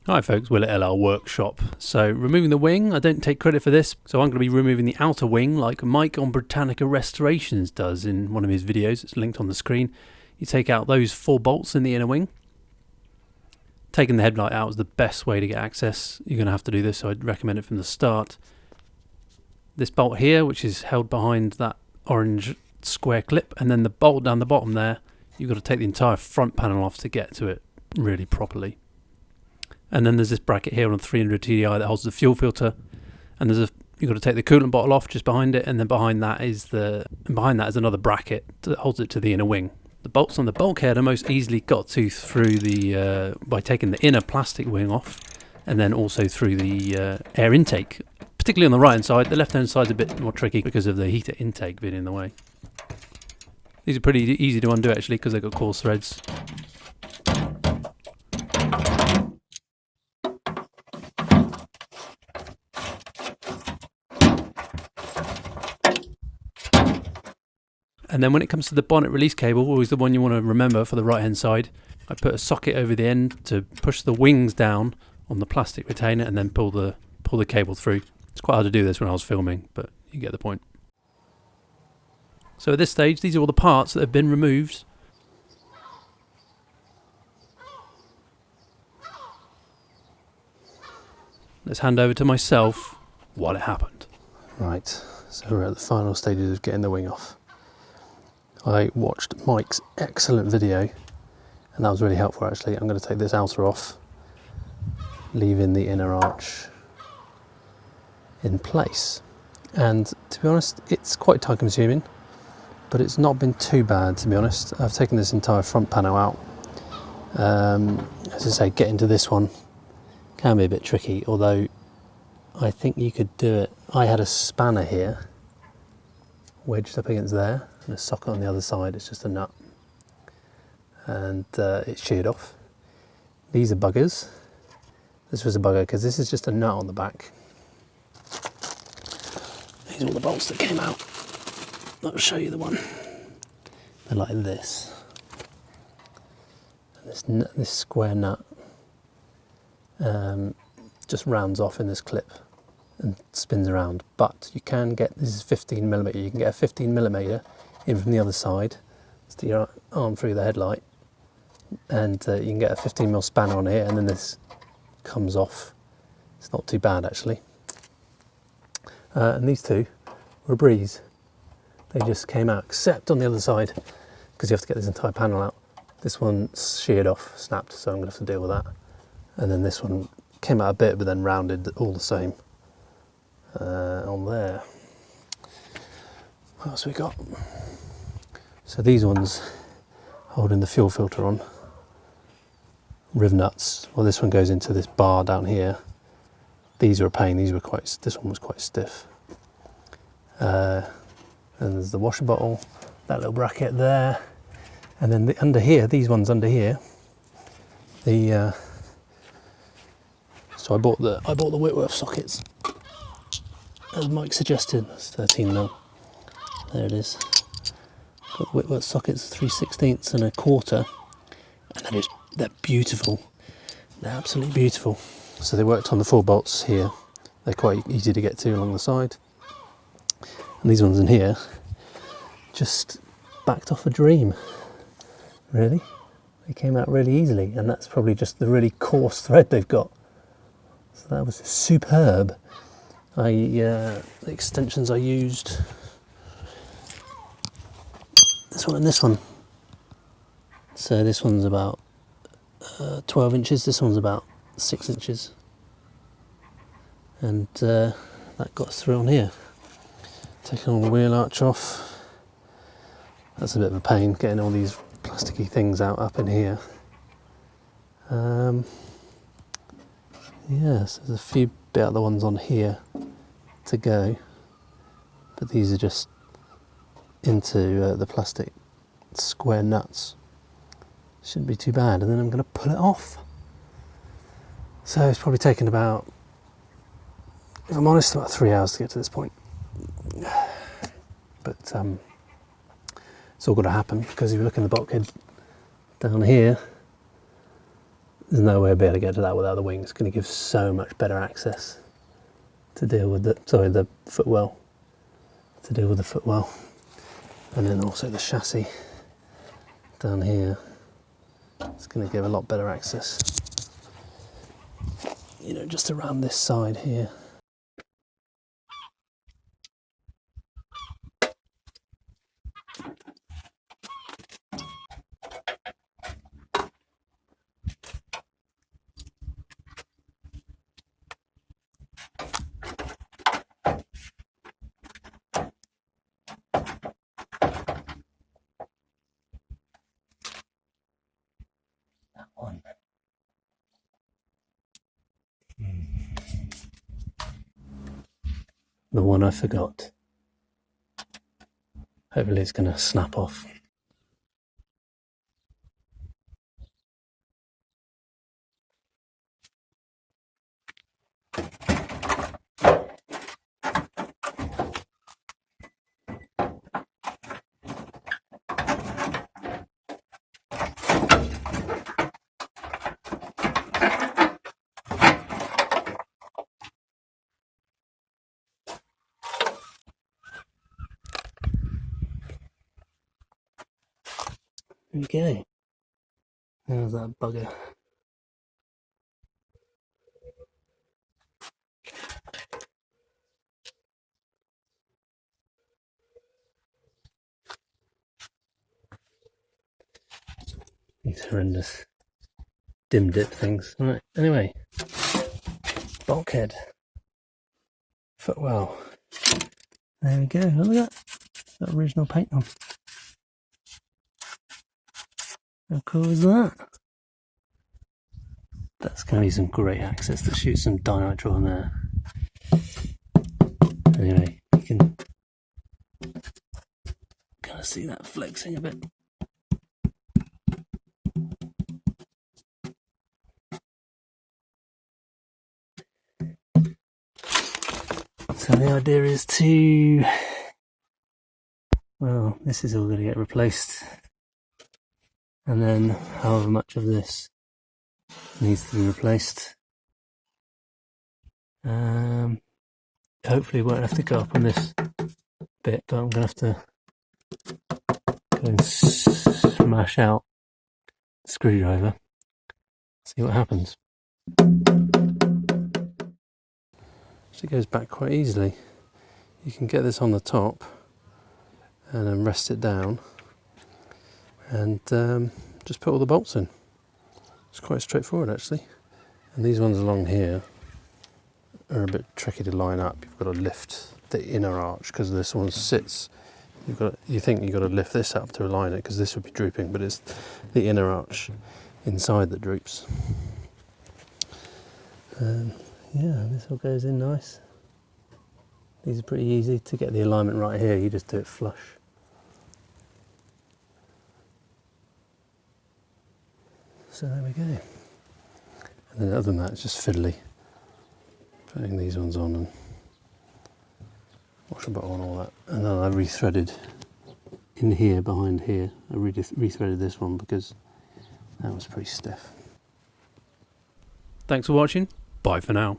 Hi folks, Will at LR Workshop. So removing the wing, I don't take credit for this, so I'm going to be removing the outer wing like Mike on Britannica Restorations does in one of his videos. It's linked on the screen. You take out those 4 bolts in the inner wing. Taking the headlight out is the best way to get access. You're going to have to do this, so I'd recommend it from the start. This bolt here, which is held behind that orange square clip, and then the bolt down the bottom there, you've got to take the entire front panel off to get to it really properly. And then there's this bracket here on a 300 TDI that holds the fuel filter, and you've got to take the coolant bottle off just behind it, and then behind that is another bracket that holds it to the inner wing. The bolts on the bulkhead are most easily got to through the by taking the inner plastic wing off, and then also through the air intake, particularly on the right hand side. The left hand side's a bit more tricky because of the heater intake being in the way. These are pretty easy to undo actually because they've got coarse threads. And then when it comes to the bonnet release cable, always the one you want to remember for the right hand side, I put a socket over the end to push the wings down on the plastic retainer and then pull the cable through. It's quite hard to do this when I was filming, but you get the point. So at this stage, these are all the parts that have been removed. Let's hand over to myself while it happened. Right, so we're at the final stages of getting the wing off. I watched Mike's excellent video, and that was really helpful actually. I'm going to take this outer off, leaving the inner arch in place. And to be honest, it's quite time consuming, but it's not been too bad to be honest. I've taken this entire front panel out. As I say, getting to this one can be a bit tricky, although I think you could do it. I had a spanner here wedged up against there and a socket on the other side. It's just a nut, and it's sheared off. These are buggers. This was a bugger because this is just a nut on the back. These are all the bolts that came out. I'll show you the one. They're like this. And this square nut just rounds off in this clip and spins around, but you can get, this is 15mm, you can get a 15mm in from the other side, stick your arm through the headlight, and you can get a 15mm spanner on here, and then this comes off. It's not too bad actually. And these two were a breeze. They just came out, except on the other side, because you have to get this entire panel out. This one's sheared off, snapped, so I'm going to have to deal with that. And then this one came out a bit, but then rounded all the same. On there. What else we got? So these ones holding the fuel filter on, riv nuts. Well, this one goes into this bar down here. These are a pain. This one was quite stiff. And there's the washer bottle, that little bracket there, and then under here, these ones under here. So I bought the Whitworth sockets, as Mike suggested. It's 13mm. There it is. Got the Whitworth sockets, 3/16 and a quarter, and they're beautiful. They're absolutely beautiful. So they worked on the 4 bolts here. They're quite easy to get to along the side. And these ones in here just backed off a dream. Really, they came out really easily, and that's probably just the really coarse thread they've got. So that was superb. The extensions I used, this one and this one. So this one's about 12 inches, this one's about 6 inches. And that got us through on here. Taking all the wheel arch off. That's a bit of a pain, getting all these plasticky things out up in here. Yes, there's a few bit other ones on here to go, but these are just into the plastic square nuts. Shouldn't be too bad, and then I'm going to pull it off. So it's probably taken about, if I'm honest, about 3 hours to get to this point. But it's all got to happen, because if you look in the bulkhead down here, There's no way I'll be able to get to that without the wing. It's going to give so much better access to deal with the footwell. To deal with the footwell, and then also the chassis down here. It's going to give a lot better access. You know, just around this side here. One. The one I forgot. Hopefully it's going to snap off. Okay, there's that bugger. These horrendous dim dip things. Right, anyway, bulkhead, footwell. There we go, look at that original paint on. How cool is that? That's going to be some great access to shoot some dinitro on there. Anyway, you can kind of see that flexing a bit. So the idea is to, well, this is all going to get replaced. And then however much of this needs to be replaced. Hopefully it won't have to go up on this bit, but I'm going to have to go and smash out the screwdriver, see what happens. So it goes back quite easily. You can get this on the top and then rest it down and just put all the bolts in. It's quite straightforward actually. And these ones along here are a bit tricky to line up. You've got to lift the inner arch because this one sits. You think you've got to lift this up to align it because this would be drooping, but it's the inner arch inside that droops. Yeah, this all goes in nice. These are pretty easy to get the alignment right here. You just do it flush. So there we go. And then other than that, it's just fiddly. Putting these ones on and wash about on all that. And then I rethreaded in here, behind here. I rethreaded this one because that was pretty stiff. Thanks for watching. Bye for now.